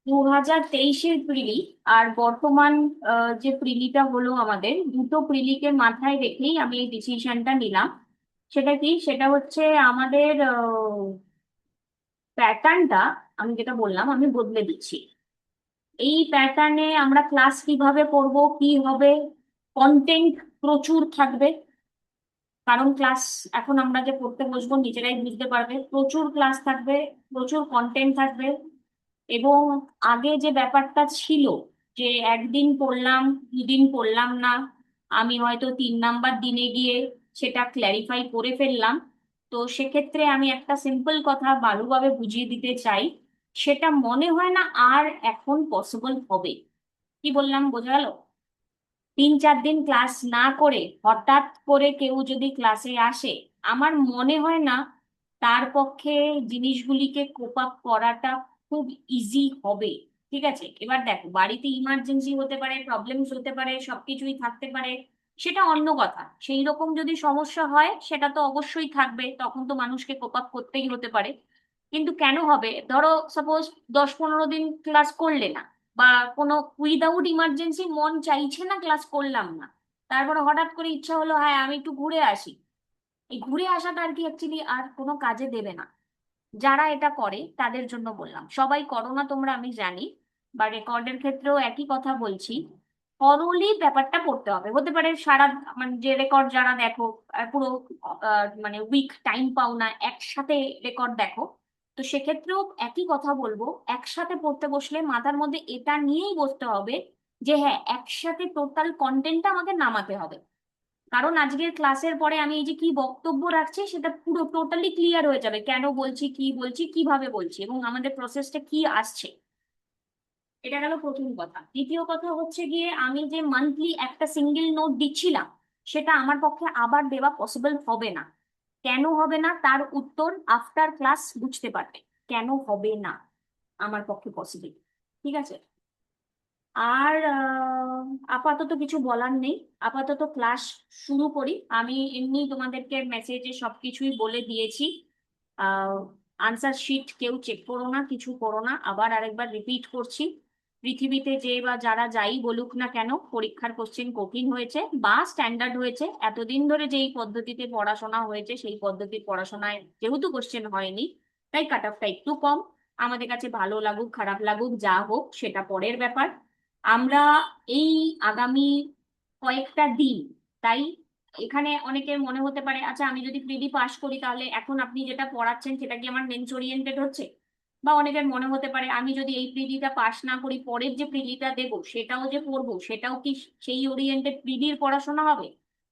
2023-এর প্রিলি আর বর্তমান যে প্রিলিটা হলো আমাদের, দুটো প্রিলিকে মাথায় রেখেই আমি এই ডিসিশনটা নিলাম। সেটা কি? সেটা হচ্ছে আমাদের প্যাটার্নটা, আমি যেটা বললাম, আমি বদলে দিচ্ছি। এই প্যাটার্নে আমরা ক্লাস কিভাবে করব, কি হবে, কন্টেন্ট প্রচুর থাকবে। কারণ ক্লাস এখন আমরা যে পড়তে বসবো নিজেরাই বুঝতে পারবে, প্রচুর ক্লাস থাকবে, প্রচুর কন্টেন্ট থাকবে। এবং আগে যে ব্যাপারটা ছিল, যে একদিন পড়লাম, দুদিন পড়লাম না, আমি হয়তো 3 নাম্বার দিনে গিয়ে সেটা ক্ল্যারিফাই করে ফেললাম। তো সেক্ষেত্রে আমি একটা সিম্পল কথা ভালোভাবে বুঝিয়ে দিতে চাই, সেটা মনে হয় না আর এখন পসিবল হবে। কি বললাম, বোঝা গেল? 3-4 দিন ক্লাস না করে হঠাৎ করে কেউ যদি ক্লাসে আসে, আমার মনে হয় না তার পক্ষে জিনিসগুলিকে কোপ আপ করাটা খুব ইজি হবে। ঠিক আছে, এবার দেখো, বাড়িতে ইমার্জেন্সি হতে পারে, প্রবলেমস হতে পারে, সবকিছুই থাকতে পারে, সেটা অন্য কথা। সেই রকম যদি সমস্যা হয় সেটা তো অবশ্যই থাকবে, তখন তো মানুষকে কোপ আপ করতেই হতে পারে। কিন্তু কেন হবে, ধরো সাপোজ 10-15 দিন ক্লাস করলে না, বা কোনো উইদাউট ইমার্জেন্সি মন চাইছে না, ক্লাস করলাম না, তারপরে হঠাৎ করে ইচ্ছা হলো হ্যাঁ আমি একটু ঘুরে আসি। এই ঘুরে আসাটা আর কি অ্যাকচুয়ালি আর কোনো কাজে দেবে না। যারা এটা করে তাদের জন্য বললাম, সবাই করো না তোমরা, আমি জানি। বা রেকর্ডের ক্ষেত্রেও একই কথা বলছি, থরোলি ব্যাপারটা পড়তে হবে। হতে পারে সারা, মানে যে রেকর্ড যারা দেখো, পুরো মানে উইক টাইম পাও না, একসাথে রেকর্ড দেখো, তো সেক্ষেত্রেও একই কথা বলবো, একসাথে পড়তে বসলে মাথার মধ্যে এটা নিয়েই বসতে হবে যে হ্যাঁ, একসাথে টোটাল কন্টেন্টটা আমাকে নামাতে হবে। কারণ আজকের ক্লাসের পরে আমি এই যে কি বক্তব্য রাখছি সেটা পুরো টোটালি ক্লিয়ার হয়ে যাবে, কেন বলছি, কি বলছি, কিভাবে বলছি, এবং আমাদের প্রসেসটা কি আসছে। এটা গেল প্রথম কথা। দ্বিতীয় কথা হচ্ছে গিয়ে, আমি যে মান্থলি একটা সিঙ্গেল নোট দিচ্ছিলাম, সেটা আমার পক্ষে আবার দেওয়া পসিবল হবে না। কেন হবে না তার উত্তর আফটার ক্লাস বুঝতে পারবে, কেন হবে না আমার পক্ষে পসিবল। ঠিক আছে? আর আপাতত কিছু বলার নেই। আপাতত ক্লাস শুরু করি। আমি এমনি তোমাদেরকে মেসেজে সবকিছুই বলে দিয়েছি। আনসার শিট কেউ চেক করো না, কিছু করো না। আবার আরেকবার রিপিট করছি, পৃথিবীতে যে বা যারা যাই বলুক না কেন, পরীক্ষার কোশ্চেন কঠিন হয়েছে বা স্ট্যান্ডার্ড হয়েছে, এতদিন ধরে যেই পদ্ধতিতে পড়াশোনা হয়েছে সেই পদ্ধতির পড়াশোনায় যেহেতু কোশ্চেন হয়নি, তাই কাট অফটা একটু কম। আমাদের কাছে ভালো লাগুক খারাপ লাগুক যা হোক সেটা পরের ব্যাপার। আমরা এই আগামী কয়েকটা দিন, তাই এখানে অনেকের মনে হতে পারে আচ্ছা আমি যদি প্রিলি পাস করি তাহলে এখন আপনি যেটা পড়াচ্ছেন সেটা কি আমার মেন্স ওরিয়েন্টেড হচ্ছে? বা অনেকের মনে হতে পারে আমি যদি এই প্রিলিটা পাস না করি, পরের যে প্রিলিটা দেবো সেটাও যে পড়বো, সেটাও কি সেই ওরিয়েন্টেড প্রিলির পড়াশোনা হবে?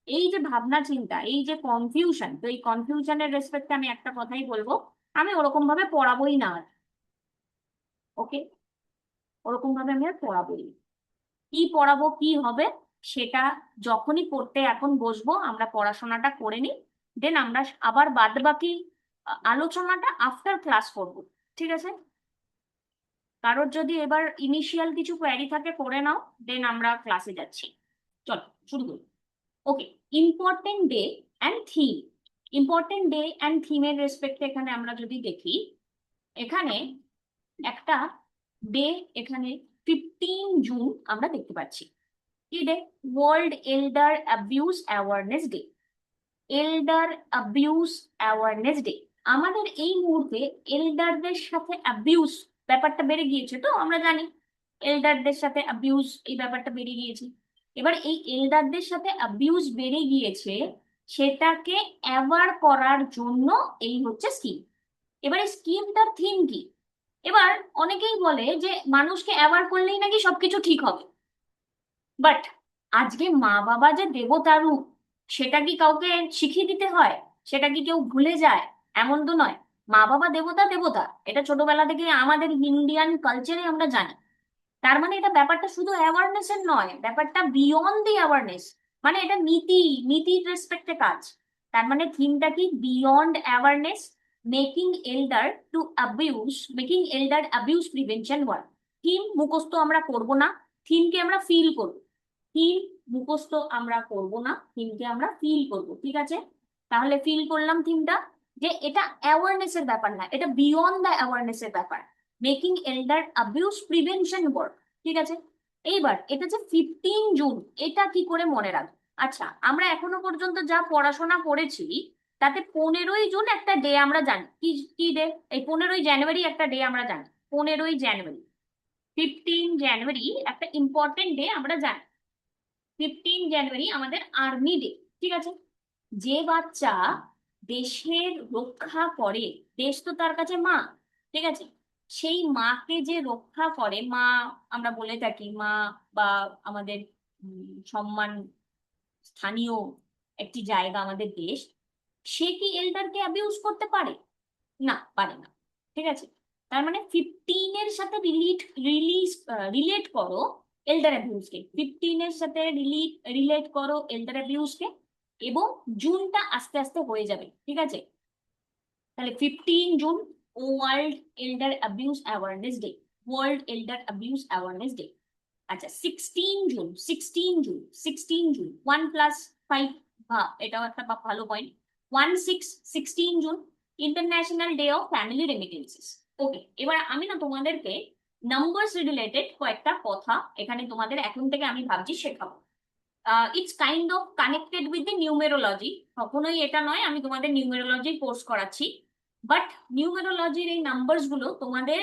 এই যে ভাবনা চিন্তা, এই যে কনফিউশন, তো এই কনফিউশনের রেসপেক্টে আমি একটা কথাই বলবো, আমি ওরকম ভাবে পড়াবোই না আর। ওকে? ওরকম ভাবে আমি আর পড়াবোই না। কি পড়াবো, কি হবে, সেটা যখনই পড়তে এখন বসবো আমরা পড়াশোনাটা করে নিই, দেন আমরা আবার বাদ বাকি আলোচনাটা আফটার ক্লাস করব। ঠিক আছে? কারোর যদি এবার ইনিশিয়াল কিছু কোয়ারি থাকে করে নাও, দেন আমরা ক্লাসে যাচ্ছি। চলো শুরু করি। Okay. Important day and theme. Important day and থিমের রেসপেক্টে এখানে আমরা যদি দেখি, এখানে একটা ডে, এখানে 15 জুন আমরা দেখতে পাচ্ছি। কি day? World এল্ডার abuse awareness day. এল্ডার abuse awareness day. আমাদের এই মুহূর্তে এল্ডারদের সাথে অ্যাবিউজ ব্যাপারটা বেড়ে গিয়েছে, তো আমরা জানি এল্ডারদের সাথে অ্যাবিউজ এই ব্যাপারটা বেড়ে গিয়েছে। এবার এই এল্ডারদের সাথে অ্যাবিউজ বেড়ে গিয়েছে, সেটাকে অ্যাওয়ার করার জন্য এই হচ্ছে স্কিম। এবার এই স্কিমটার থিম কি? এবার অনেকেই বলে যে মানুষকে অ্যাওয়ার করলেই নাকি সবকিছু ঠিক হবে। বাট আজকে মা বাবা যে দেবতা রূপ, সেটা কি কাউকে শিখিয়ে দিতে হয়? সেটা কি কেউ ভুলে যায়? এমন তো নয়। মা বাবা দেবতা, দেবতা এটা ছোটবেলা থেকে আমাদের ইন্ডিয়ান কালচারে আমরা জানি। তার মানে এটা ব্যাপারটা শুধু অ্যাওয়ারনেস এর নয়, ব্যাপারটা বিয়ন্ড দি অ্যাওয়ারনেস। মানে এটা নীতি, নীতির রেসপেক্টে কাজ। তার মানে থিমটা কি? Beyond awareness, making elder to abuse, making elder abuse prevention work. Theme মুখস্থ আমরা করব না, থিমকে আমরা ফিল করব। থিম মুখস্থ আমরা করব না, থিমকে আমরা ফিল করব। ঠিক আছে? তাহলে ফিল করলাম থিমটা, যে এটা অ্যাওয়ারনেস এর ব্যাপার না, এটা বিয়ন্ড দ্য অ্যাওয়ারনেস এর ব্যাপার। Making elder abuse prevention work. ঠিক আছে, এইবার এটা যে 15 জুন, এটা কি করে মনে রাখবো? আচ্ছা, আমরা এখনো পর্যন্ত যা পড়াশোনা করেছি তাতে 15ই জুন একটা ডে আমরা জানি। কি কি ডে? এই 15ই জানুয়ারি একটা ডে আমরা জানি, 15ই জানুয়ারি। 15 জানুয়ারি একটা ইম্পর্টেন্ট ডে আমরা জানি। 15 জানুয়ারি আমাদের আর্মি ডে। ঠিক আছে, যে বাচ্চা দেশের রক্ষা করে, দেশ তো তার কাছে মা। ঠিক আছে, সেই মাকে যে রক্ষা করে, মা আমরা বলে থাকি, মা বা আমাদের সম্মান স্থানীয় একটি জায়গা আমাদের দেশ, সে কি এল্ডারকে অ্যাবিউজ করতে পারে? না, পারে না। ঠিক আছে, তার মানে 15-এর সাথে রিলেট করো এল্ডার অ্যাবিউজকে, 15-এর সাথে রিলেট করো এল্ডার অ্যাবিউজকে, এবং জুনটা আস্তে আস্তে হয়ে যাবে। ঠিক আছে, তাহলে 15 June world এল্ডার abuse awareness day, world এল্ডার abuse awareness day. আচ্ছা, 16 জুন, 16 জুন, 16 জুন 1+5, এটাও একটা ভালো point. 16 June international day of family remittances. Okay, এবার আমি না তোমাদেরকে নাম্বারস রিলেটেড কয়েকটা কথা এখানে তোমাদের এখন থেকে আমি ভাবছি শেখাবো। It's kind of connected with the numerology. কখনোই এটা নয় আমি তোমাদের নিউমেরোলজির কোর্স করাচ্ছি, বাট নিউমেরোলজির এই নাম্বারস গুলো তোমাদের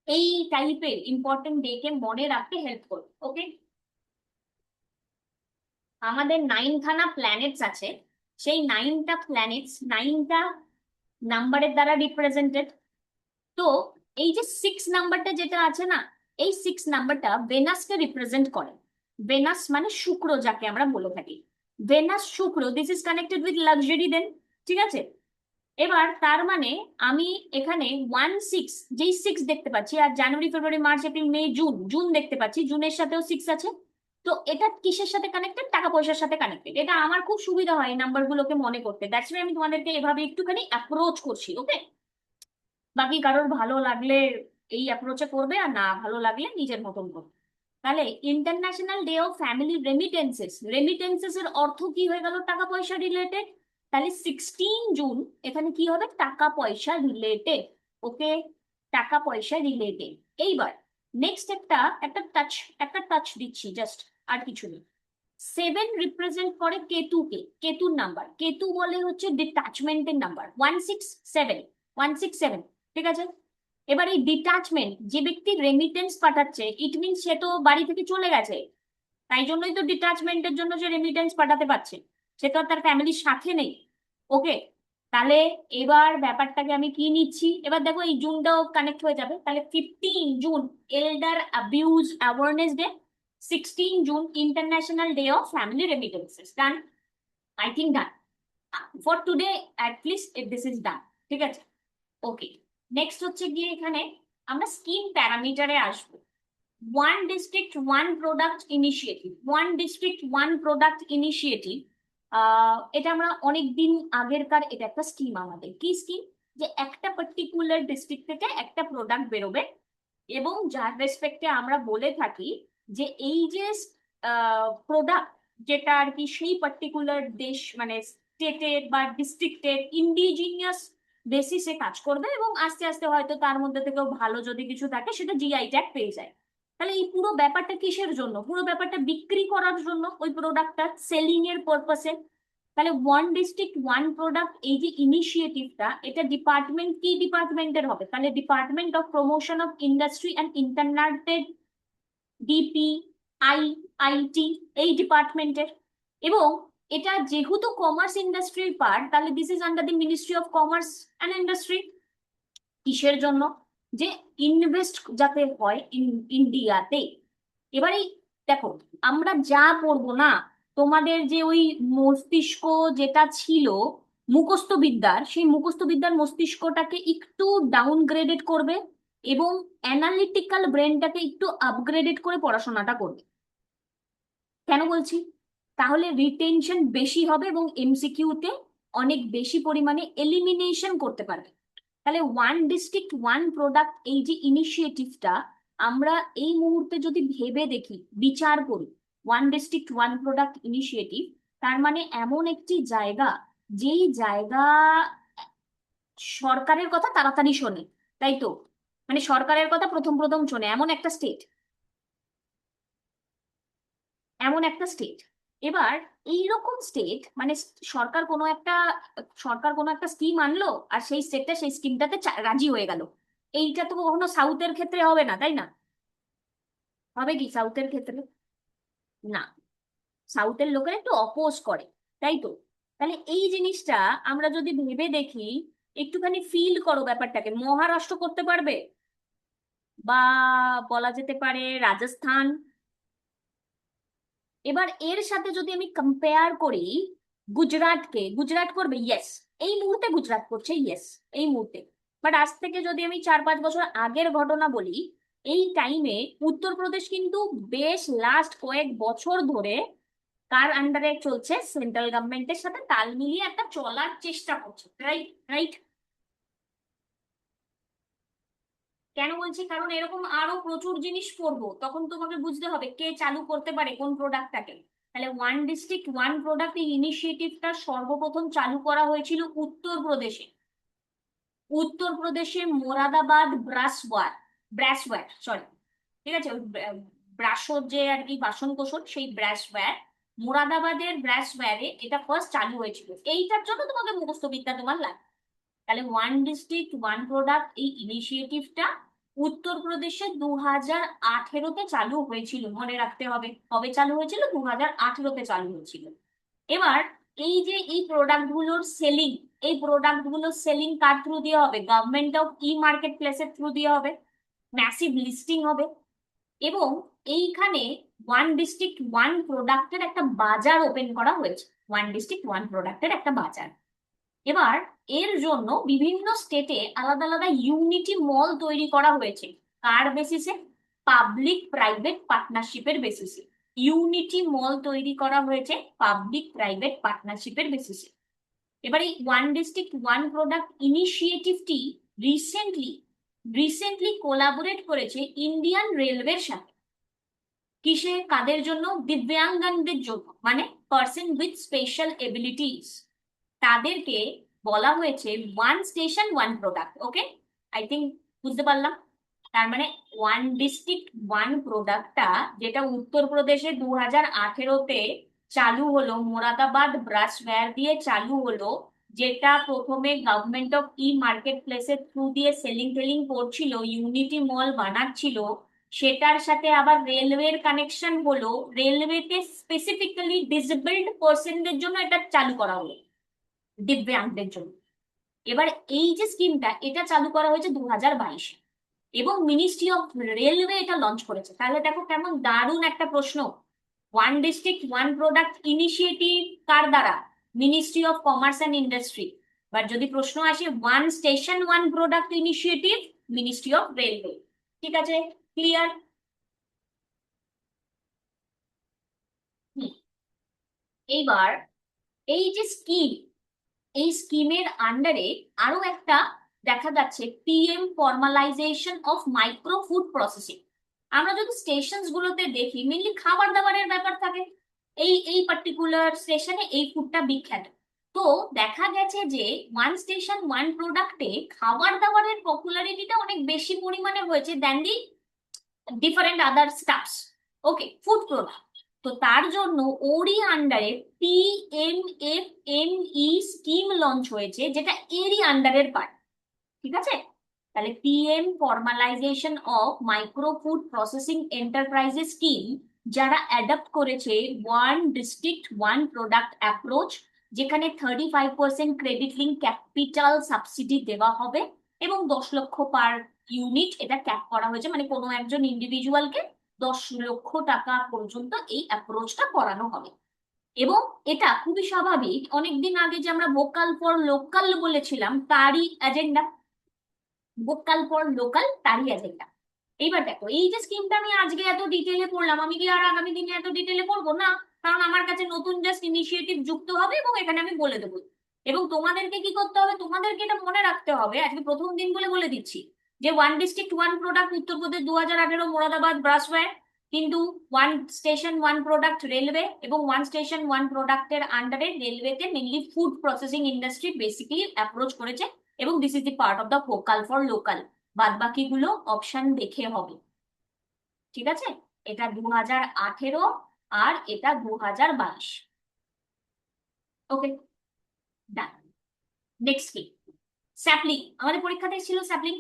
এই টাইপের ইম্পর্টেন্ট ডে কে মনে রাখতে হেল্প করবে। ওকে, আমাদের 9খানা প্ল্যানেটস আছে, সেই 9টা নাম্বারের দ্বারা রিপ্রেজেন্টেড। তো এই যে 6 নাম্বারটা যেটা আছে না, এই 6 নাম্বারটা ভেনাসকে রিপ্রেজেন্ট করে। ভেনাস মানে শুক্র, যাকে আমরা বলে থাকি। ভেনাস শুক্র, this is connected with luxury then. ঠিক আছে, এবার তার মানে আমি এখানে 16, যেই 6 দেখতে পাচ্ছি, আর January February March April May June, June দেখতে পাচ্ছি, জুনের সাথেও 6 আছে। তো এটা কিসের সাথে কানেক্টেড? টাকা পয়সার সাথে কানেক্টেড। এটা আমার খুব সুবিধা হয় নাম্বার গুলোকে মনে করতে, দ্যাটস ওয়াই আমি তোমাদেরকে এভাবে একটুখানি অ্যাপ্রোচ করছি। ওকে, বাকি কারোর ভালো লাগলে এই অ্যাপ্রোচে করবে, আর না ভালো লাগলে নিজের মতন করবে। তাহলে ইন্টারন্যাশনাল ডে অফ ফ্যামিলি রেমিটেন্সেস, রেমিটেন্সেস এর অর্থ কি হয়ে গেল? টাকা পয়সা রিলেটেড। তাহলে 16 জুন এখানে কি হবে? টাকা পয়সা রিলেটেড। ওকে, টাকা পয়সা রিলেটেড। এইবার নেক্সট একটা একটা টাচ একটা টাচ দিচ্ছি জাস্ট, আর কিছু নেই। 7 রিপ্রেজেন্ট করে কেতুকে, কেতুর নাম্বার। কেতু বলে হচ্ছে ডিটাচমেন্টের নাম্বার, 167, 167। ঠিক আছে, এবার এই ডিটাচমেন্ট, যে ব্যক্তি রেমিটেন্স পাঠাচ্ছে, ইট মিনস সে তো বাড়ি থেকে চলে গেছে, তাই জন্যই তো ডিটাচমেন্টের জন্য সে রেমিটেন্স পাঠাতে পারছে, সে তো আর তার ফ্যামিলির সাথে নেই। ওকে, তাহলে এবার ব্যাপারটাকে আমি কি নিচ্ছি, এবার দেখো এই জুনটাও কানেক্ট হয়ে যাবে। তাহলে 15 June elder abuse awareness day, 16 June international day of family remittances. Done, I think done for today, at least if this is done. ঠিক আছে, ওকে, নেক্সট হচ্ছে গিয়ে এখানে আমরা স্কিম প্যারামিটারে আসবো। One district one product initiative, one district one product initiative, এটা আমরা অনেকদিন আগেরকার, এটা একটা স্কিম। আমাদের কি স্কিম? যে একটা পার্টিকুলার ডিস্ট্রিক্ট থেকে একটা প্রোডাক্ট বেরোবে, এবং যার রেসপেক্টে আমরা বলে থাকি যে এই যে প্রোডাক্ট যেটা আর কি সেই পার্টিকুলার দেশ মানে স্টেটের বা ডিস্ট্রিক্টের ইন্ডিজিনিয়াস বেসিসে কাজ করবে, এবং আস্তে আস্তে হয়তো তার মধ্যে থেকেও ভালো যদি কিছু থাকে সেটা জিআই ট্যাগ পেয়ে যায়। তাহলে এই পুরো ব্যাপারটা কিসের জন্য? পুরো ব্যাপারটা বিক্রি করার জন্য, ওই প্রোডাক্টটা সেলিং এর পারপাসে। তাহলে ওয়ান ডিস্ট্রিক্ট ওয়ান প্রোডাক্ট, এই যে ইনিশিয়েটিভটা, এটা ডিপার্টমেন্ট, কি ডিপার্টমেন্টের হবে? তাহলে department of promotion of industry and internal trade, DP, IIT, এই ডিপার্টমেন্টের। এবং এটা যেহেতু কমার্স ইন্ডাস্ট্রির পার্ট, তাহলে this is under the ministry of commerce and industry. কিসের জন্য? যে ইনভেস্ট যাতে হয় ইন্ডিয়াতে। এবারে দেখো, আমরা যা পড়বো না, তোমাদের যে ওই মস্তিষ্ক যেটা ছিল মুখস্থ বিদ্যার, সেই মুখস্থ বিদ্যার মস্তিষ্কটাকে একটু ডাউনগ্রেডেড করবে, এবং অ্যানালিটিক্যাল ব্রেনটাকে একটু আপগ্রেডেড করে পড়াশোনাটা করবে। কেন বলছি? তাহলে রিটেনশন বেশি হবে এবং এমসিকিউতে অনেক বেশি পরিমাণে এলিমিনেশন করতে পারবে। তাহলে ওয়ান ডিস্ট্রিক্ট ওয়ান প্রোডাক্ট, এই যে ইনিশিয়েটিভটা, আমরা এই মুহূর্তে যদি ভেবে দেখি, বিচার করি, one district one product initiative, তার মানে এমন একটি জায়গা, যেই জায়গা সরকারের কথা তাড়াতাড়ি শোনে, তাই তো? মানে সরকারের কথা প্রথম প্রথম শোনে এমন একটা স্টেট, এমন একটা স্টেট। এবার এইরকম স্টেট মানে সরকার কোনো একটা সরকার কোনো একটা স্কিম আনলো আর সেই স্টেটটা সেই স্কিমটাতে রাজি হয়ে গেল। এইটা তো কখনো সাউথের ক্ষেত্রে হবে না, তাই না? হবে কি সাউথের ক্ষেত্রে? না, সাউথের লোকেরা একটু অপোজ করে, তাই তো? তাহলে এই জিনিসটা আমরা যদি ভেবে দেখি, একটুখানি ফিল করো ব্যাপারটাকে, মহারাষ্ট্র করতে পারবে, বা বলা যেতে পারে রাজস্থান। এবার এর সাথে যদি আমি কম্পেয়ার করি গুজরাটকে, গুজরাট করবে? ইয়েস, এই মুহূর্তে গুজরাট করছে, ইয়েস, এই মুহূর্তে। বাট আজ থেকে যদি আমি 4-5 বছর আগের ঘটনা বলি, এই টাইমে উত্তরপ্রদেশ কিন্তু বেশ লাস্ট কয়েক বছর ধরে কার আন্ডারে চলছে? সেন্ট্রাল গভর্নমেন্টের সাথে তাল মিলিয়ে একটা চলার চেষ্টা করছে, রাইট? রাইট। কেন বলছি? কারণ এরকম আরো প্রচুর জিনিস করবো, তখন তোমাকে বুঝতে হবে কে চালু করতে পারে কোন প্রোডাক্টটাকে। তাহলে ওয়ান ডিস্ট্রিক্ট ওয়ান প্রোডাক্ট এই ইনিশিয়েটিভটা সর্বপ্রথম চালু করা হয়েছিল উত্তরপ্রদেশে। উত্তরপ্রদেশে মোরাদাবাদ ব্রাসওয়ার, ব্রাসওয়্যার, সরি, ঠিক আছে, ওই ব্রাসর যে আর কি বাসন কোসন, সেই ব্রাসওয়্যার, মুরাদাবাদের ব্রাসওয়্যারে এটা ফার্স্ট চালু হয়েছিল। এইটার জন্য তোমাকে মুখস্থ বিদ্যা তোমার লাগবে। তাহলে ওয়ান ডিস্ট্রিক্ট ওয়ান প্রোডাক্ট এই ইনিশিয়েটিভটা উত্তরপ্রদেশে 2018-তে চালু হয়েছিল, মনে রাখতে হবে কবে চালু হয়েছিল, 2018-তে চালু হয়েছিল। এবার এই যে এই প্রোডাক্ট গুলোর সেলিং, এই প্রোডাক্ট গুলোর সেলিং কার থ্রু দিয়ে হবে? গভর্নমেন্ট অফ ই মার্কেট প্লেসের থ্রু দিয়ে হবে, ম্যাসিভ লিস্টিং হবে। এবং এইখানে ওয়ান ডিস্ট্রিক্ট ওয়ান প্রোডাক্টের একটা বাজার ওপেন করা হয়েছে, ওয়ান ডিস্ট্রিক্ট ওয়ান প্রোডাক্টের একটা বাজার। এবার এর জন্য বিভিন্ন স্টেটে আলাদা আলাদা ইউনিটি মল তৈরি করা হয়েছে। কার বেসিসে? পাবলিক প্রাইভেট পার্টনারশিপের বেসিসে ইউনিটি মল তৈরি করা হয়েছে, পাবলিক প্রাইভেট পার্টনারশিপের বেসিসে। এবার এই ওয়ান ডিস্ট্রিক্ট ওয়ান প্রোডাক্ট ইনিশিয়েটিভটি রিসেন্টলি রিসেন্টলি কোলাবোরেট করেছে ইন্ডিয়ান রেলওয়ের সাথে। কিসে? কাদের জন্য? দিব্যাঙ্গনদের জন্য, মানে পার্সন উইথ স্পেশাল এবিলিটিস। তাদেরকে বলা হয়েছে one station one product. Okay, I think বুঝতে পারলাম। তার মানে ওয়ান ডিস্ট্রিক্ট ওয়ান প্রোডাক্টটা যেটা উত্তরপ্রদেশে 2018-তে চালু হলো, মোরাদাবাদ ব্রাসওয়্যার দিয়ে চালু হলো, যেটা প্রথমে গভর্নমেন্ট অফ ই মার্কেট প্লেসের থ্রু দিয়ে সেলিং টেলিং করছিল, ইউনিটি মল বানাচ্ছিল, সেটার সাথে আবার রেলওয়ের কানেকশন হলো, রেলওয়েতে স্পেসিফিক্যালি ডিসেবলড পার্সনদের জন্য এটা চালু করা হলো, দিব্যাঙ্গদের জন্য। এবার এই যে স্কিমটা, এটা চালু করা হয়েছে 2022-এ, এবং মিনিস্ট্রি অফ রেলওয়ে এটা লঞ্চ করেছে। তাহলে দেখো কেমন দারুণ একটা প্রশ্ন। One district one product initiative কার দ্বারা? Ministry of commerce and industry. But যদি প্রশ্ন আসে one station one product initiative, ministry of railway. ঠিক আছে, ক্লিয়ার? এইবার এই যে স্কিম, এই স্কিমের আন্ডারে আরো একটা দেখা যাচ্ছে PM formalization of micro food processing. আমরা যদি স্টেশন গুলোতে দেখি মেনলি খাবার দাবারের ব্যাপার থাকে, এই এই পার্টিকুলার স্টেশনে এই ফুডটা বিখ্যাত। তো দেখা গেছে যে ওয়ান স্টেশন ওয়ান প্রোডাক্টে খাবার দাবারের পপুলারিটিটা অনেক বেশি পরিমাণে হয়েছে than the different other stuffs. Okay, food product. তো তার জন্য ওরই আন্ডারে PMFME স্কিম লঞ্চ হয়েছে, যেটা এরই আন্ডারের পার্ট। ঠিক আছে, তাহলে PM formalization of micro food processing enterprises scheme, যারা অ্যাডাপ্ট করেছে one district one product approach, যেখানে 35% ক্রেডিট লিঙ্ক ক্যাপিটাল সাবসিডি দেওয়া হবে, এবং 10 লক্ষ পার ইউনিট এটা ক্যাপ করা হয়েছে, মানে কোনো একজন ইন্ডিভিজুয়ালকে 10 লক্ষ টাকা পর্যন্ত এই অ্যাপ্রোচটা করানো হবে। এবং এটা খুবই স্বাভাবিক, অনেকদিন আগে যে আমরা ভোকাল ফর লোকাল বলেছিলাম তারই এজেন্ডা, ভোকাল ফর লোকাল তারই এজেন্ডা। এইবার দেখো এই যে স্কিমটা আমি আজকে এত ডিটেলে পড়লাম, আমি কি আর আগামী দিনে এত ডিটেলে পড়বো না? কারণ আমার কাছে নতুন জাস্ট ইনিশিয়েটিভ যুক্ত হবে এবং এখানে আমি বলে দেবো। এবং তোমাদেরকে কি করতে হবে? তোমাদেরকে এটা মনে রাখতে হবে, আজকে প্রথম দিন বলে বলে দিচ্ছি, যে one district one product Uttar Pradesh 2018 Moradabad brassware, কিন্তু one station one product railway, এবং ওয়ান স্টেশন ওয়ান প্রোডাক্টের আন্ডারে রেলওয়েতে mainly food processing industry basically approach করেছে, এবং this is the part of the vocal for local. বাদ বাকিগুলো অপশন দেখে হবে। ঠিক আছে, এটা 2018 আর এটা 2022। ওকে, ডান। নেক্সট কি? স্যাপলিং, আমাদের পরীক্ষাতে ছিল স্যাপলিং।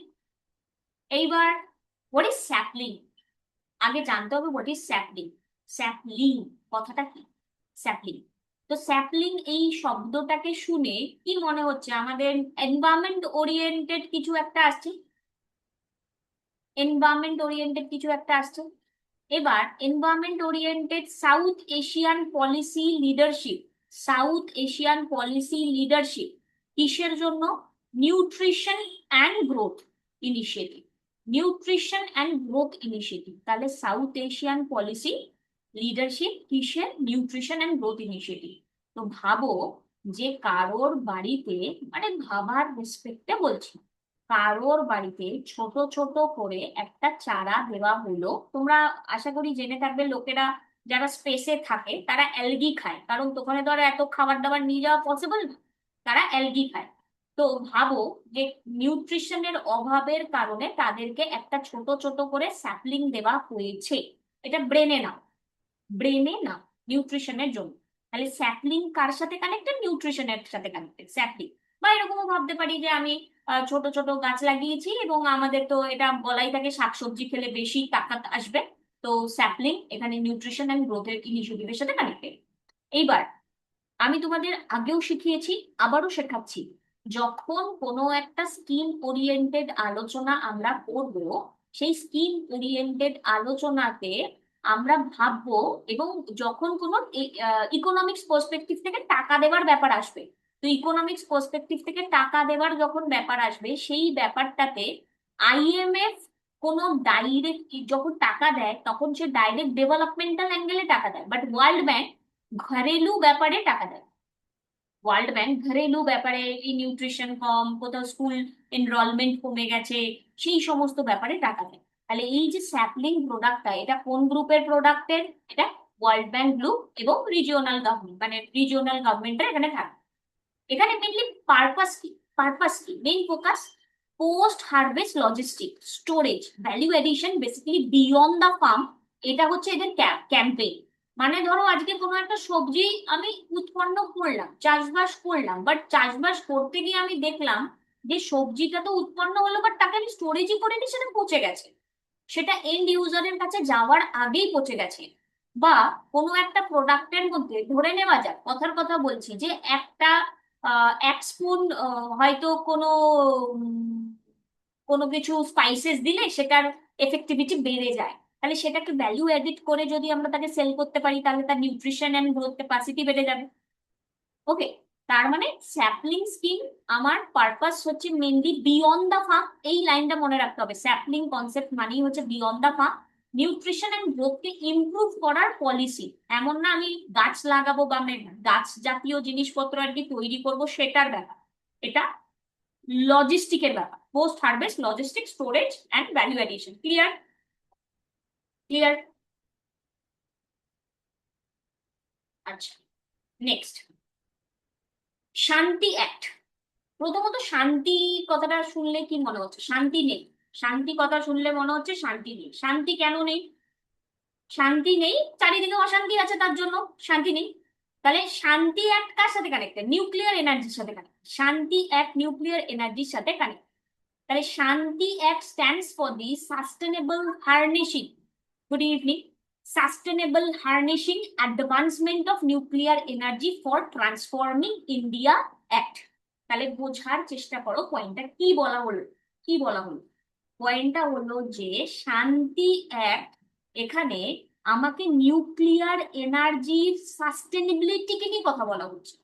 এইবার হোয়াট ইজ স্যাপলিং, আগে জানতে হবে হোয়াট ইজ স্যাপলিং। স্যাপলিং কথাটা কি? স্যাপলিং, তো স্যাপলিং এই শব্দটাকে শুনে কি মনে হচ্ছে? আমাদের এনভায়রনমেন্ট ওরিয়েন্টেড কিছু একটা আসছে, এনভায়রনমেন্ট ওরিয়েন্টেড কিছু একটা আসছে। এবার environment oriented south Asian policy leadership, south Asian policy leadership কিসের জন্য? Nutrition and growth initiative, nutrition and growth initiative. তাহলে সাউথ এশিয়ান পলিসি লিডারশিপ কিসের? Nutrition and growth initiative. তো ভাবো যে কারোর বাড়িতে, মানে ভাবার রেসপেক্টে বলছি, কারোর বাড়িতে ছোট ছোট করে একটা চারা দেওয়া হলো। তোমরা আশা করি জেনে থাকবে, লোকেরা যারা স্পেসে থাকে তারা অ্যালগি খায়, কারণ ওখানে তো আর এত খাবার দাবার নিয়ে যাওয়া পসিবল না, তারা অ্যালগি খায়। তো ভাবো যে নিউট্রিশনের অভাবের কারণে তাদেরকে একটা ছোট ছোট করে স্যাপলিং দেওয়া হয়েছে। এটা ব্রেনে নাও, ব্রেনে নাও, নিউট্রিশনের জন্য। তাহলে স্যাপলিং কার সাথে কানেক্টেড? নিউট্রিশনের সাথে কানেক্টেড স্যাপলিং। বা এরকমও ভাবতে পারি যে আমি ছোট ছোট গাছ লাগিয়েছি এবং আমাদের তো এটা বলাই থাকে শাকসবজি খেলে বেশি তাকাত আসবে, তো স্যাপলিং এখানে নিউট্রিশন অ্যান্ড গ্রোথের ইনিশিয়েটিভের সাথে কানেক্টেড। এইবার আমি তোমাদের আগেও শিখিয়েছি, আবারও শেখাচ্ছি, যখন কোনো একটা স্কিম ওরিয়েন্টেড আলোচনা আমরা করব, সেই স্কিম ওরিয়েন্টেড আলোচনাতে আমরা ভাববো, এবং যখন কোনো ইকোনমিক্স পার্সপেক্টিভ থেকে টাকা দেওয়ার ব্যাপার আসবে, তো ইকোনমিক্স পার্সপেক্টিভ থেকে টাকা দেওয়ার যখন ব্যাপার আসবে, সেই ব্যাপারটাতে আইএমএফ কোনো ডাইরেক্ট যখন টাকা দেয় তখন সে ডাইরেক্ট ডেভেলপমেন্টাল অ্যাঙ্গেলে টাকা দেয়, বাট ওয়ার্ল্ড ব্যাংক ঘরেলু ব্যাপারে টাকা দেয়। ওয়ার্ল্ড ব্যাংক ঘরেলু ব্যাপারে, এই নিউট্রিশন কম, কোথাও স্কুল এনরোলমেন্ট কমে গেছে, সেই সমস্ত ব্যাপারে টাকা দেয়। তাহলে এই যে স্যাপলিং প্রোডাক্টটা, এটা কোন গ্রুপের প্রোডাক্টের? এটা ওয়ার্ল্ড ব্যাংক গ্রুপ এবং রিজিওনাল গভর্নমেন্ট, মানে রিজিওনাল গভর্নমেন্টের এখানে থাকে। এখানে মেনলি পারপাস কি? পারপাস কি, main focus? Post harvest logistic, storage, value addition, basically beyond the farm. এটা হচ্ছে এদের ক্যাম্পেইন। মানে ধরো আজকে কোনো একটা সবজি আমি উৎপন্ন করলাম, চাষবাস করলাম, বাট চাষবাস করতে গিয়ে আমি দেখলাম যে সবজিটা তো উৎপন্ন হলো, বাট তাকে আমি স্টোরেজই করিনি, সেটা পচে গেছে, সেটা এন্ড ইউজারের কাছে যাওয়ার আগেই পচে গেছে। বা কোনো একটা প্রোডাক্টের মধ্যে ধরে নেওয়া যাক, কথার কথা বলছি, যে একটা 1 স্পুন হয়তো কোনো উম, কোনো কিছু স্পাইসেস দিলে সেটার এফেক্টিভিটি বেড়ে যায়, তাহলে সেটাকে ভ্যালু এডিট করে যদি আমরা তাকে সেল করতে পারি, তাহলে তার নিউট্রিশন এন্ড গ্রোথ ক্যাপাসিটি বেড়ে যাবে। ওকে, তার মানে স্যাপলিং স্কিম আমার পারপাস হচ্ছে মেনলি বিয়ন্ড দা ফার্ম। এই লাইনটা মনে রাখতে হবে, স্যাপলিং কনসেপ্ট মানেই হচ্ছে beyond the farm, nutrition and গ্রোথকে ইমপ্রুভ করার পলিসি। এমন না আমি গাছ লাগাবো বা আমি গাছ জাতীয় জিনিসপত্র আর কি তৈরি করবো, সেটার ব্যাপার। এটা লজিস্টিকের ব্যাপার, post harvest logistic, storage and value addition. Clear? Clear? আচ্ছা, নেক্সট, শান্তি অ্যাক্ট। প্রথমত শান্তি কথাটা শুনলে কি মনে হচ্ছে? শান্তি নেই। শান্তি কথা শুনলে মনে হচ্ছে শান্তি নেই। শান্তি কেন নেই? শান্তি নেই, চারিদিকে অশান্তি আছে, তার জন্য শান্তি নেই। তাহলে শান্তি অ্যাক্ট কার সাথে কানেক্টেড? নিউক্লিয়ার এনার্জির সাথে কানেক্ট। শান্তি অ্যাক্ট নিউক্লিয়ার এনার্জির সাথে কানেক্ট। তাহলে শান্তি act stands for the sustainable harnessing, good evening, sustainable harnessing advancement of nuclear energy for transforming India act. তাহলে বোঝার চেষ্টা করো পয়েন্টটা কি বলা হলো। কি বলা হলো? পয়েন্টটা হলো যে শান্তি অ্যাক্ট এখানে আমাকে নিউক্লিয়ার এনার্জির সাস্টেনেবিলিটিকে নিয়ে কথা বলা হচ্ছে,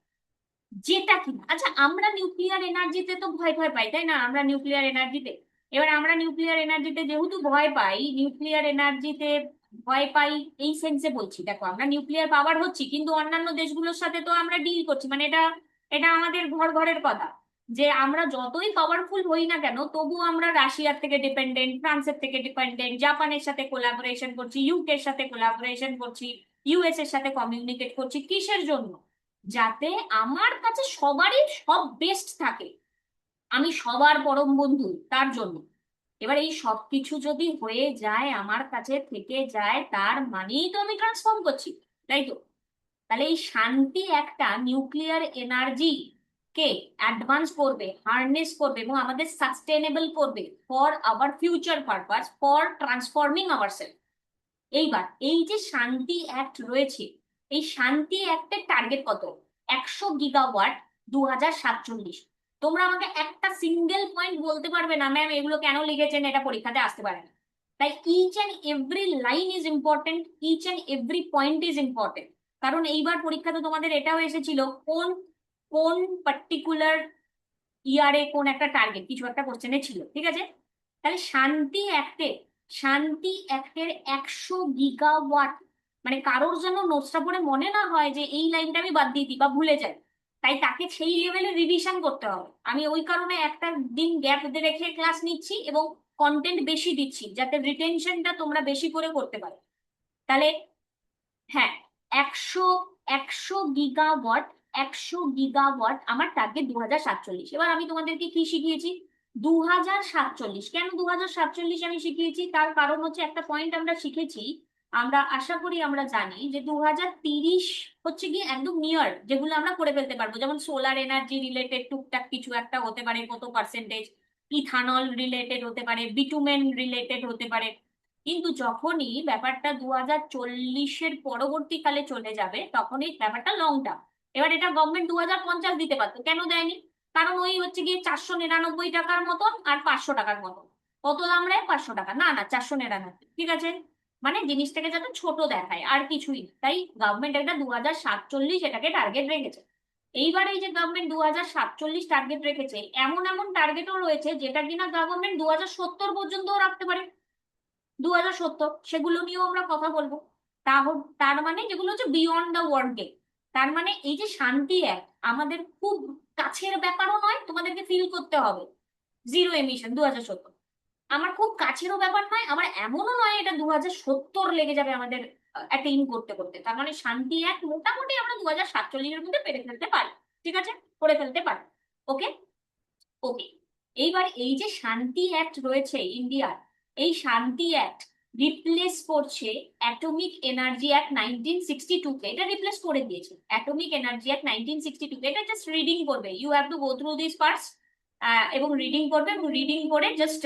যেটা কি, আচ্ছা আমরা নিউক্লিয়ার এনার্জিতে তো ভয় ভয় পাই, তাই না? আমরা নিউক্লিয়ার এনার্জিতে, এবার আমরা নিউক্লিয়ার এনার্জিতে যেহেতু ভয় পাই, নিউক্লিয়ার এনার্জিতে ভয় পাই এই সেন্সে বলছি, দেখো আমরা নিউক্লিয়ার পাওয়ার হচ্ছি কিন্তু অন্যান্য দেশগুলোর সাথে তো আমরা ডিল করছি, মানে এটা এটা আমাদের ঘর ঘরের কথা, যে আমরা যতই পাওয়ারফুল হই না কেন তবু আমরা রাশিয়ার থেকে ডিপেন্ডেন্ট, ফ্রান্সের থেকে ডিপেন্ডেন্ট, জাপানের সাথে কোলাবোরেশন করছি, ইউকে এর সাথে কোলাবোরেশন করছি, ইউএস এর সাথে কমিউনিকেট করছি, কিসের জন্য? যাতে আমার কাছে সবারই সব বেস্ট থাকে, আমি সবার পরম বন্ধু, তার জন্য। এবার এই সবকিছু যদি হয়ে যায়, আমার কাছে থেকে যায়, তার মানেই তো আমি ট্রান্সফর্ম করছি, তাই তো? তাহলে এই শান্তি একটা নিউক্লিয়ার এনার্জি কে অ্যাডভান্স করবে, হারনেস করবে এবং আমাদের সাস্টেনেবল করবে for our future purpose, for transforming our self. এইবার এই যে শান্তি অ্যাক্ট রয়েছে, এই শান্তি অ্যাক্টের টার্গেট কত? 100 গিগাওয়াট 2047। তোমরা আমাকে একটা সিঙ্গেল পয়েন্ট বলতে পারবে না ম্যাম এগুলো কেন লিখেছেন, এটা পরীক্ষাতে আসতে পারে না? তাই each and every line is important, each and every point is important. কারণ এইবার পরীক্ষাতে তোমাদের এটাও এসেছিল, কোন কোন পার্টিকুলার ইয়ারে কোন একটা টার্গেট, কিছু একটা কোশ্চেনে ছিল, ঠিক আছে? তাহলে শান্তি অ্যাক্টের 100 গিগাওয়াট, মানে কারোর যেন নোটসটা পড়ে মনে না হয় যে এই লাইনটা আমি বাদ দিয়ে দিই বা ভুলে যাই। তাই তাকে সেই লেভেলে রিভিশন করতে হবে। আমি ওই কারণে একটা দিন গ্যাপ রেখে ক্লাস নিচ্ছি এবং কন্টেন্ট বেশি দিচ্ছি, যাতে রিটেনশনটা তোমরা বেশি করে করতে পারো। তাহলে হ্যাঁ, একশো একশো গিগাওয়াট, 100 গিগাওয়াট আমার টার্গেট 2047। এবার আমি তোমাদেরকে কি শিখিয়েছি? 2047। কেন 2047 আমি শিখিয়েছি? তার কারণ হচ্ছে একটা পয়েন্ট আমরা শিখেছি, আমরা আশা করি আমরা জানি যে 2030 হচ্ছে কি একদম নিয়ার, যেগুলো আমরা করে ফেলতে পারবো, যেমন সোলার এনার্জি রিলেটেড টুকটাক কিছু একটা হতে পারে, কত পার্সেন্টেজ, ইথানল রিলেটেড হতে পারে, বিটুমেন রিলেটেড হতে পারে। কিন্তু যখনই ব্যাপারটা 2040-এর পরবর্তীকালে চলে যাবে, তখন এই ব্যাপারটা লং টার্ম। এবার এটা গভর্নমেন্ট 2050 দিতে পারতো, কেন দেয়নি? কারণ ওই হচ্ছে গিয়ে 499 টাকার মতন আর 500 টাকার মতন। কত দাম রে? 500 টাকা, না না 499, ঠিক আছে? মানে জিনিসটাকে যাতে ছোট দেখায় আর কিছুই না। তাই গভর্নমেন্ট একটা 2047 এটাকে টার্গেট রেখেছে। এইবার এই যে গভর্নমেন্ট 2047 টার্গেট রেখেছে, এমন এমন টার্গেটও রয়েছে যেটা কিনা গভর্নমেন্ট 2070 পর্যন্তও রাখতে পারে। 2070 সেগুলো নিয়েও আমরা কথা বলবো। তার মানে যেগুলো হচ্ছে বিয়ন্ড দ্য ওয়ার্ল্ড গেম। তার মানে এই যে শান্তি এক আমাদের খুব কাছের ব্যাপারও নয়, তোমাদেরকে ফিল করতে হবে। জিরো এমিশন 2070 আমার খুব কাছেরও ব্যাপার নয়, আবার এমনও নয় এটা 2070 লেগে যাবে আমাদের অ্যাটেইন করতে করতে। তার মানে শান্তি এক মোটামুটি আমরা 2047-এর মধ্যে পেরে ফেলতে পারি, ঠিক আছে? করে ফেলতে পারি। ওকে, ওকে। এইবার এই যে শান্তি অ্যাক্ট রয়েছে ইন্ডিয়ার, এই শান্তি অ্যাক্ট রিপ্লেস করছে অ্যাটমিক এনার্জি অ্যাক্ট 1962 কে। এটা রিপ্লেস করে দিয়েছে অ্যাটমিক এনার্জি অ্যাক্ট 1962 কে। এটা জাস্ট রিডিং করবে, you have to go through this parts, এবং রিডিং করবে, এবং রিডিং করে জাস্ট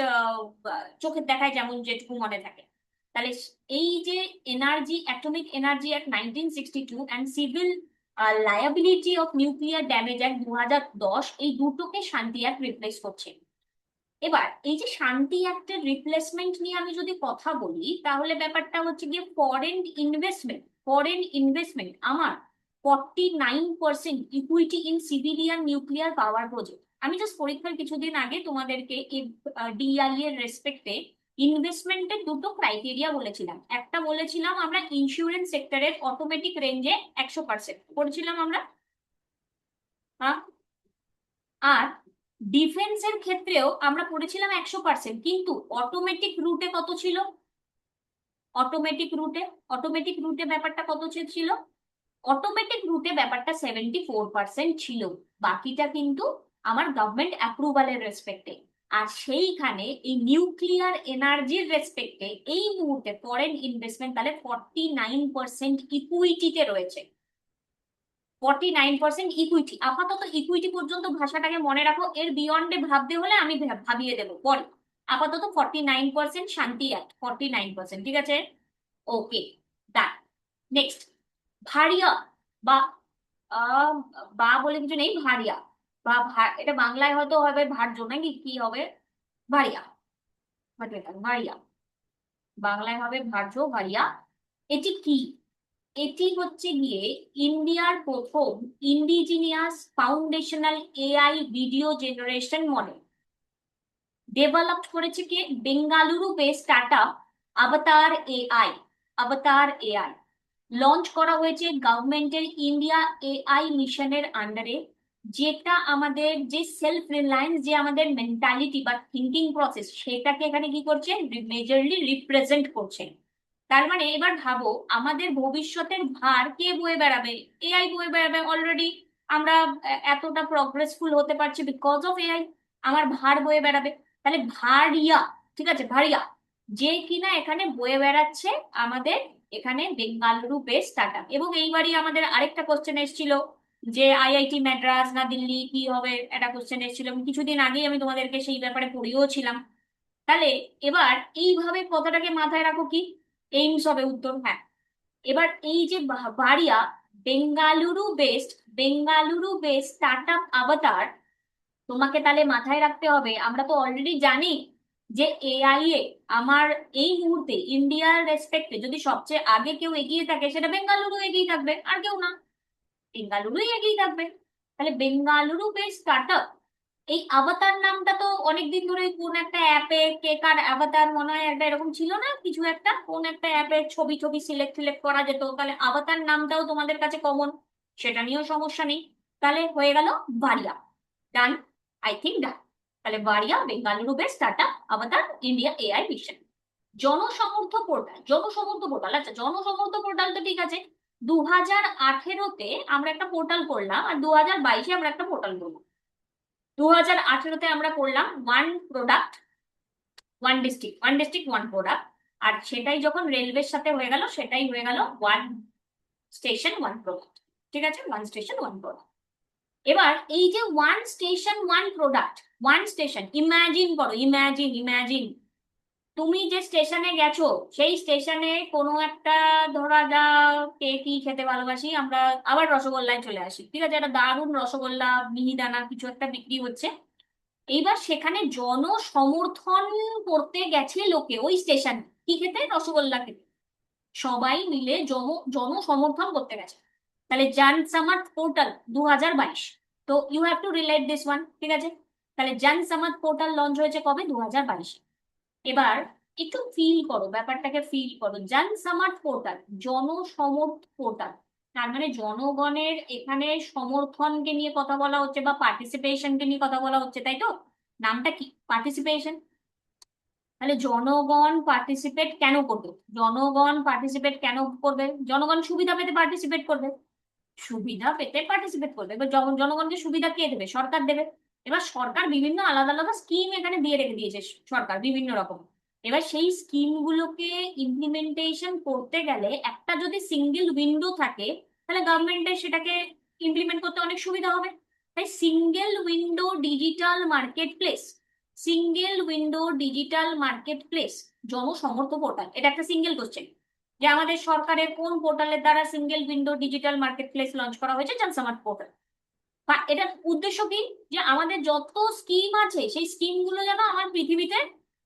চোখের দেখায় যেমন যেটুকু মনে থাকে। তাহলে এই যে energy, atomic energy act 1962 and civil liability of nuclear damage act 2010, এই দুটোকে শান্তি অ্যাক্ট রিপ্লেস করছে। এবার এই যে শান্তি অ্যাক্টের রিপ্লেসমেন্ট নিয়ে আমি যদি কথা বলি, তাহলে ব্যাপারটা হচ্ছে গিয়ে ফরেন ইনভেস্টমেন্ট আমার 49% equity in civilian nuclear power project. আমি জাস্ট পরীক্ষার কিছুদিন আগে তোমাদেরকে এই ডিআই এর রেসপেক্টে ইনভেস্টমেন্টের দুটো ক্রাইটেরিয়া বলেছিলাম। একটা বলেছিলাম আমরা ইন্স্যুরেন্স সেক্টরের অটোমেটিক রেঞ্জে 100% করেছিলাম আমরা, হ্যাঁ? আর ডিফেন্সের ক্ষেত্রেও আমরা পড়েছিলাম 100%, কিন্তু অটোমেটিক রুটে কত ছিল? অটোমেটিক রুটে অটোমেটিক রুটে ব্যাপারটা কত ছিল? অটোমেটিক রুটে ব্যাপারটা 74% ছিল। বাকিটা কিন্তু আমার গভর্নমেন্ট অ্যাপ্রুভালের রেসপেক্টে। আর সেইখানে এই নিউক্লিয়ার এনার্জির রেসপেক্টে এই মুহূর্তে ফরেন ইনভেস্টমেন্ট তাহলে 49% ইকুইটিতে রয়েছে। 49% ইকুইটি, আপাতত ইকুইটি পর্যন্ত ভাষাটাকে মনে রাখো, এর বিয়ন্ডে ভাবতে হলে আমি ভাবিয়ে দেবো পরে। আপাতত 49% শান্তি অ্যাক্ট 49%, ঠিক আছে? ওকে, ডান। নেক্সট, ভারিয়া বা আহ, বা বলে কিছু নেই, ভারিয়া বা এটা বাংলায় হয়তো হবে ভার্য নাকি কি হবে, ভারিয়া, ভারিয়া বাংলায় হবে ভার্য, ভারিয়া। এটি কি? এটি হচ্ছে গিয়ে ইন্ডিয়ার প্রথম indigenous foundational AI video generation model. Developed করেছে কে? বেঙ্গালুরু বেস স্টার্টআপ অবতার এআই। অবতার এআই লঞ্চ করা হয়েছে গভর্নমেন্টের ইন্ডিয়া এআই মিশনের আন্ডারে, যেটা আমাদের যে সেলফ রিলায়েন্স, যে আমাদের মেন্টালিটি বা থিঙ্কিং প্রসেস, সেটাকে এখানে কি করছে? মেজরলি রিপ্রেজেন্ট করছে। তার মানে এবার ভাবো, আমাদের ভবিষ্যতের ভার কে বয়ে বেড়াবে? এআই বয়ে বেড়াবে। অলরেডি আমরা এতটা প্রগ্রেসফুল হতে পারছি বিকজ অফ এআই, আমার ভার বয়ে বেড়াবে। তাহলে ভারিয়া, ঠিক আছে, ভারিয়া, যে কিনা এখানে বয়ে বেড়াচ্ছে আমাদের এখানে বেঙ্গালুরু বেস স্টার্টআপ। এবং এইবারই আমাদের আরেকটা কোশ্চেন এসেছিল যে আইআইটি মাদ্রাস না দিল্লি কি হবে, একটা কোশ্চেন এসেছিল, কিছুদিন আগেই আমি তোমাদেরকে সেই ব্যাপারে পড়িয়েও ছিলাম। তাহলে এবার এইভাবে কথাটাকে মাথায় রাখো, কি এইমস হবে উত্তর। হ্যাঁ, এবার এই যে বাড়িয়া, বেঙ্গালুরু বেসড স্টার্টআপ আভাতার, তোমাকে তাহলে মাথায় রাখতে হবে, আমরা তো অলরেডি জানি যে এআই এ আমার এই মুহূর্তে ইন্ডিয়ার রেসপেক্টে যদি সবচেয়ে আগে কেউ এগিয়ে থাকে সেটা বেঙ্গালুরু এগিয়ে থাকবে, আর কেউ না, বেঙ্গালুরুই এগিয়ে থাকবে। তাহলে বেঙ্গালুরু বেসড স্টার্টআপ, এই আভাতার নামটা তো অনেকদিন ধরে কোন একটা অ্যাপে কে কার অ্যাভাতার মনে হয় একটা এরকম ছিল না, কিছু একটা কোন একটা অ্যাপে ছবি ছবি সিলেক্ট সিলেক্ট করা যেত, তাহলে আভাতার নামটাও তোমাদের কাছে কমন, সেটা নিয়েও সমস্যা নেই। তাহলে হয়ে গেল বারিয়া, ডান, আই থিঙ্ক ডান। তাহলে বারিয়া Bengaluru base startup Avataar India AI mission. Jan Samarth portal, আচ্ছা জনসমর্থ পোর্টাল তো ঠিক আছে, 2018-তে আমরা একটা পোর্টাল করলাম আর 2022-এ আমরা একটা পোর্টাল করলাম। 2018-তে আমরা করলাম one product one district one product, আর সেটাই যখন রেলওয়ের সাথে হয়ে গেল সেটাই হয়ে গেল ওয়ান স্টেশন ওয়ান প্রোডাক্ট। ঠিক আছে, ওয়ান স্টেশন ওয়ান প্রোডাক্ট। এবার এই যে one station one product, one station, imagine করো, ইমাজিন ইমাজিন তুমি যে স্টেশনে গেছো, সেই স্টেশনে কোনো একটা, ধরা যাক কে কি খেতে ভালোবাসি আমরা, আবার রসগোল্লায় চলে আসি, ঠিক আছে, একটা দারুণ রসগোল্লা মিহিদানা কিছু একটা বিক্রি হচ্ছে। এইবার সেখানে জনসমর্থন করতে গেছে লোকে ওই স্টেশন, কি খেতে, রসগোল্লা খেতে, সবাই মিলে জনসমর্থন করতে গেছে। তাহলে জন সমার্থ পোর্টাল 2022, তো you have to relate this one, ঠিক আছে। তাহলে জন সমার্থ পোর্টাল লঞ্চ হয়েছে কবে, 2022। এবার একটু ফিল করো ব্যাপারটাকে, ফিল করো, জন সমার্থ পোর্টাল, জনসমর্থ পোর্টাল, তার মানে জনগণের এখানে সমর্থনকে নিয়ে কথা বলা হচ্ছে বা পার্টিসিপেশনকে নিয়ে কথা বলা হচ্ছে, তাই তো, নামটা কি, পার্টিসিপেশন। তাহলে জনগণ পার্টিসিপেট কেন করবে, জনগণ পার্টিসিপেট কেন করবে, জনগণ সুবিধা পেতে পার্টিসিপেট করবে, সুবিধা পেতে পার্টিসিপেট করবে। এবার জনগণকে সুবিধা কে দেবে, সরকার দেবে। এবার সরকার বিভিন্ন আলাদা আলাদা স্কিম এখানে দিয়ে রেখে দিয়েছে, সরকার বিভিন্ন রকম। এবার সেই স্কিম গুলোকে ইমপ্লিমেন্টেশন করতে গেলে একটা যদি সিঙ্গেল উইন্ডো থাকে, তাহলে গভর্নমেন্টের সেটাকে ইমপ্লিমেন্ট করতে অনেক সুবিধা হবে। তাই single window digital market place Jan Samarth portal, এটা একটা সিঙ্গেল কোশ্চেন, যে আমাদের সরকারের কোন পোর্টালের দ্বারা single window digital market place launch করা হয়েছে, জনসমার্ট পোর্টাল। বা এটার উদ্দেশ্য কি, যে আমাদের যত স্কিম আছে সেই স্কিম গুলো যেন আমার পৃথিবীতে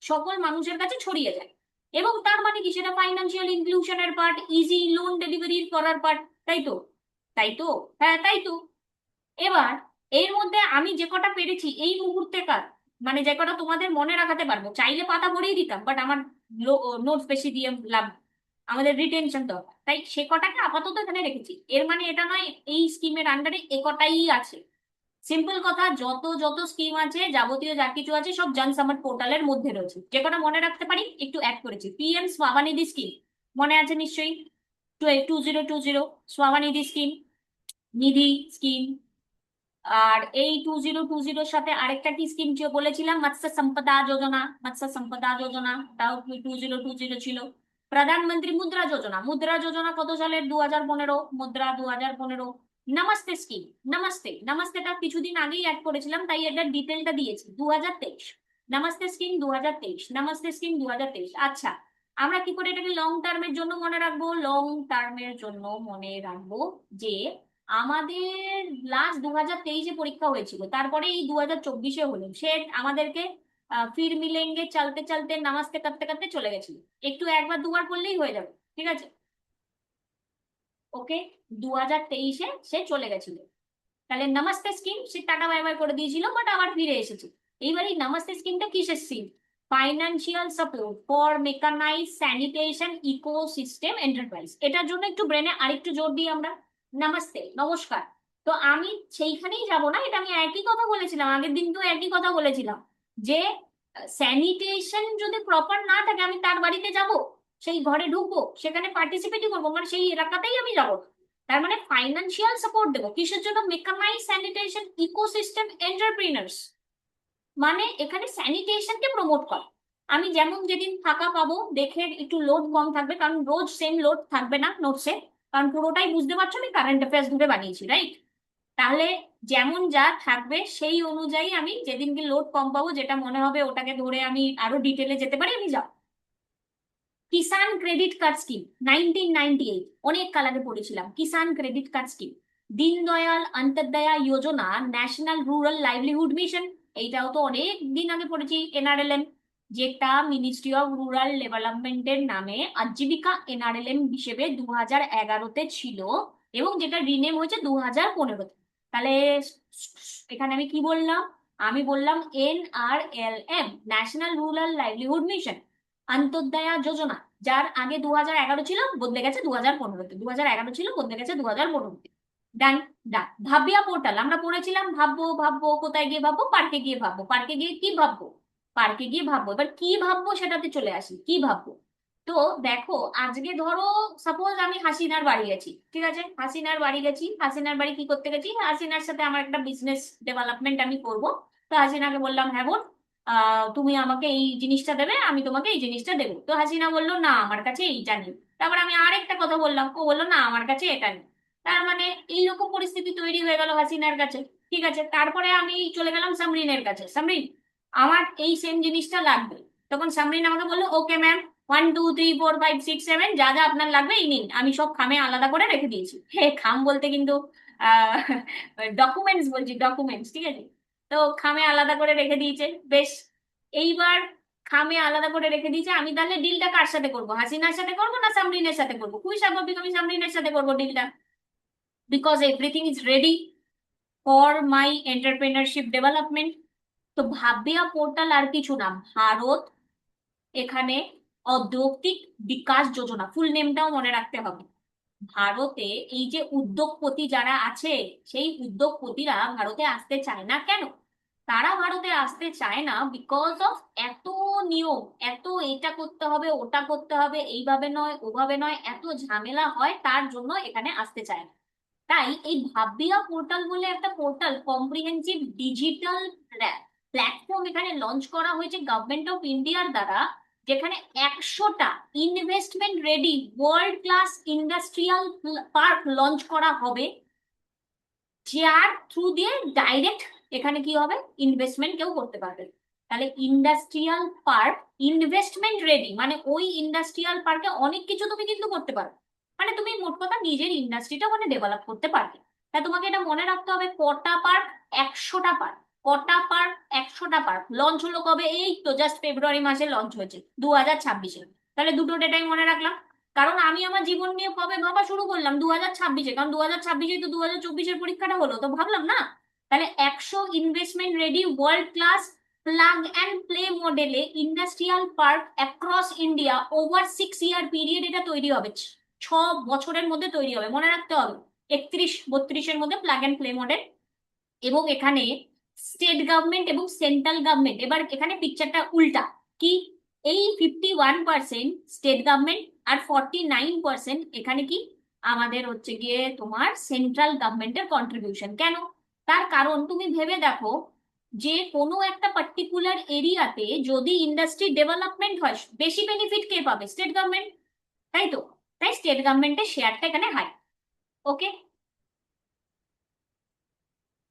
সকল মানুষের কাছে ছড়িয়ে যায়। এবং তার মানে কি, সেটা ফাইন্যান্সিয়াল ইনক্লুশনের পার্ট, ইজি লোন ডেলিভারি করার পার্ট, তাই তো, তাই তো, হ্যাঁ তাই তো। এবার এর মধ্যে আমি যে কটা পেরেছি এই মুহূর্তেকার, মানে যে কটা তোমাদের মনে রাখাতে পারবো, চাইলে পাতা ভরিয়ে দিতাম, বাট আমার নোটস বেশি দিয়ে লাভ, আমাদের রিটেনশন দরকার, তাই সে কটাকে আপাতত এখানে রেখেছি। এর মানে এটা নয় এই স্কিমের আন্ডারে এ কটাই আছে, সিম্পল কথা, যত যত স্কিম আছে যাবতীয় যা কিছু আছে সব জনসমার্ট পোর্টালের মধ্যে রয়েছে, যে কটা মনে রাখতে পারি একটু অ্যাড করেছি। পিএম স্বাবনিধি স্কিম মনে আছে নিশ্চয়ই, 2020 স্বাবনিধি স্কিম, নিধি স্কিম। আর এই 2020-র সাথে আরেকটা কি স্কিম বলেছিলাম, মৎস্য সম্পদা যোজনা, তাও 2020 ছিল। প্রধানমন্ত্রী মুদ্রা যোজনা, মুদ্রা যোজনা কত সালের, 2015, মুদ্রা 2015। নমস্তে স্কিম, নমস্তে, নমস্তেটা কিছুদিন আগেই অ্যাড করেছিলাম তাই এটার ডিটেলটা দিয়েছি, 2023। Namaste scheme 2023, namaste scheme 2023। আচ্ছা, আমরা কি করে এটাকে লং টার্মের জন্য মনে রাখবো, লং টার্মের জন্য মনে রাখবো যে আমাদের লাস্ট 2023-এ পরীক্ষা হয়েছিল, তারপরে এই 2024-এ হলো, সে আমাদেরকে ফির মিলেঙ্গে চলতে চলতে নামাজতে করতে করতে চলে গেছিল, একটু একবার দুবার পড়লেই হয়ে যাবে, ঠিক আছে, ওকে। 2023-এ সে চলে গেছিল, তাহলে নমস্তে স্কিম সে টাটা বাই বাই করে দিয়েছিল, বাট আবার ফিরে এসেছে। এইবার এই নমস্তে স্কিমটা কিসের scheme, financial support for mechanise sanitation ecosystem enterprise, এটার জন্য একটু ব্রেনে আরেকটু জোর দিই আমরা, নমস্তে, নমস্কার। তো আমি সেইখানেই যাব না, এটা আমি একই কথা বলেছিলাম আগের দিন, তো একই কথা বলেছিলাম যে স্যানিটেশন যদি প্রপার না থাকে আমি তার বাড়িতে যাব, সেই ঘরে ঢুকবো, সেখানে পার্টিসিপেটই করবো, মানে সেই এলাকাতেই আমি যাবো, তার মানে ফাইন্যান্সিয়াল সাপোর্ট দেবো কিসের জন্য, মেকানাইজ স্যানিটেশন ইকোসিস্টেম এন্টারপ্রিনার্স, মানে এখানে স্যানিটেশনকে প্রমোট করা। আমি যেমন যেদিন ফাঁকা পাবো দেখে একটু লোড কম থাকবে, কারণ রোজ সেম লোড থাকবে না নোটসে, কারণ পুরোটাই বুঝতে পারছো আমি কারেন্ট অ্যাফেয়ার্স ধরে বানিয়েছি, রাইট? তাহলে যেমন যা থাকবে সেই অনুযায়ী আমি যেদিনকে লোড কম পাবো, যেটা মনে হবে ওটাকে ধরে আমি আরো ডিটেলে যেতে পারি, আমি যাব। কিষান ক্রেডিট কার্ড স্কিম, 1998, অনেক কাল আগে পড়েছিলাম। কিষান credit card scheme, Deendayal Antyodaya যোজনা, ন্যাশনাল রুরাল লাইভলিহুড মিশন, এইটাও তো অনেক দিন আগে পড়েছি। এনআরএলএম, যেটা মিনিস্ট্রি অফ রুরাল ডেভেলপমেন্টের নামে আজীবিকা এনআরএলএম হিসেবে 2011-তে ছিল, এবং যেটা রিনেম হয়েছে 2015-তে। তাহলে এখানে আমি কি বললাম? আমি বললাম NRLM, national rural livelihood mission, Antyodaya Yojana, যার আগে 2011 ছিল, বদলে গেছে 2015-তে, 2011 ছিল, বদলে গেছে 2015-তে। ডান। ডান। ভাবিয়া পোর্টাল আমরা পড়েছিলাম, ভাববো ভাববো, কোথায় গিয়ে ভাববো? পার্কে গিয়ে ভাববো। পার্কে গিয়ে কি ভাববো? পার্কে গিয়ে ভাববো। এবার কি ভাববো সেটাতে চলে আসি, কি ভাববো। তো দেখো, আজকে ধরো সাপোজ আমি হাসিনার বাড়ি গেছি, ঠিক আছে? হাসিনার বাড়ি গেছি, হাসিনার বাড়ি কি করতে গেছি? হাসিনার সাথে আমার একটা বিজনেস ডেভেলপমেন্ট আমি করব। তো হাসিনাকে বললাম, হ্যাঁ বোন, তুমি আমাকে এই জিনিসটা দেবে, আমি তোমাকে এই জিনিসটা দেবো। তো হাসিনা বললো, না আমার কাছে এইটা নেই। তারপর আমি আরেকটা কথা বললাম, ও বললো, না আমার কাছে এটা নেই। তার মানে এইরকম পরিস্থিতি তৈরি হয়ে গেল হাসিনার কাছে। ঠিক আছে, তারপরে আমি চলে গেলাম সামরিনের কাছে, সামরিন আমার এই সেম জিনিসটা লাগবে। তখন সামরিন আমাকে বললো, ওকে ম্যাম, 1 2 3 4 5 6 7 যা যা আপনার লাগবে এই নিন। আমি সব খামে আলাদা করে রেখে দিয়েছি। হে, খাম বলতে কিন্তু ডকুমেন্টস বলছি, ডকুমেন্টস, ঠিক আছে? তো খামে আলাদা করে রেখে দিয়েছে, বেশ। এইবার খামে আলাদা করে রেখে দিয়েছে, আমি তাহলে ডিলটা কার সাথে করবো? হাসিনার সাথে করবো না সামরিনের সাথে করবো? খুবই স্বাভাবিক, আমি সামরিনের সাথে করবো ডিলটা, because everything is ready for my entrepreneurship development. তো ভাবিয়া পোর্টাল আর কিছু না, ভারত এখানে ঔদ্যোগিক বিকাশ যোজনা, ফুল নেমটাও মনে রাখতে হবে। ভারতে এই যে উদ্যোগপতি যারা আছে, সেই উদ্যোগপতিরা ভারতে আসতে চায় না কেন? তারা ভারতে আসতে চায় না বিকজ অফ এত নিয়ম, এত এটা করতে হবে, ওটা করতে হবে, এইভাবে নয় ওভাবে নয়, এত ঝামেলা হয়, তার জন্য এখানে আসতে চায় না। তাই এই ভাবিয়া পোর্টাল বলে একটা পোর্টাল, কম্প্রিহেন্সিভ ডিজিটাল প্ল্যাটফর্ম এখানে লঞ্চ করা হয়েছে গভর্নমেন্ট অফ ইন্ডিয়ার দ্বারা, যেখানে 100টা investment ready world class industrial park launch করা হবে, যার থ্রু দিয়ে ডাইরেক্ট এখানে কি হবে? ইনভেস্টমেন্ট কেউ করতে পারবে। তাহলে ইন্ডাস্ট্রিয়াল পার্ক ইনভেস্টমেন্ট রেডি, মানে ওই ইন্ডাস্ট্রিয়াল পার্কে অনেক কিছু তুমি কিন্তু করতে পারো, মানে তুমি মোট কথা নিজের ইন্ডাস্ট্রিটা ওখানে ডেভেলপ করতে পারবে। তা তোমাকে এটা মনে রাখতে হবে, কটা পার্ক? 100টা পার্ক। কটা পার্ক? 100টা পার্ক। লঞ্চ হলো কবে? এই তো জাস্ট ফেব্রুয়ারি মাসে লঞ্চ হয়েছে, 2026-এ। তাহলে দুটো ডেটাই মনে রাখলাম। কারণ আমি আমার জীবন নিয়ে কবে ভাবা শুরু করলাম? 2026-এ, কারণ 2026-এ তো 2024-এর পরীক্ষাটা হলো, তো ভাবলাম না। তাহলে 100 investment ready world class plug and play মডেলে industrial park across India over 6 year period এটা তৈরি হবে, 6 বছরের মধ্যে তৈরি হবে, মনে রাখতে হবে। 31-32-এর মধ্যে প্লাগ অ্যান্ড প্লে মডেল। এবং এখানে স্টেট গভর্নমেন্ট এবং সেন্ট্রাল গভর্নমেন্ট, এবার এখানে পিকচারটা উল্টা। কি? এই 51% স্টেট গভর্নমেন্ট আর 49% এখানে কি আমাদের হচ্ছে গিয়ে তোমার সেন্ট্রাল গভর্নমেন্টের কন্ট্রিবিউশন। কেন? তার কারণ তুমি ভেবে দেখো, যে কোনো একটা পার্টিকুলার এরিয়াতে যদি ইন্ডাস্ট্রি ডেভেলপমেন্ট হয়, বেশি বেনিফিট কে পাবে? স্টেট গভর্নমেন্ট, তাই তো? তাই স্টেট গভর্নমেন্টের শেয়ারটা এখানে হাই। ওকে,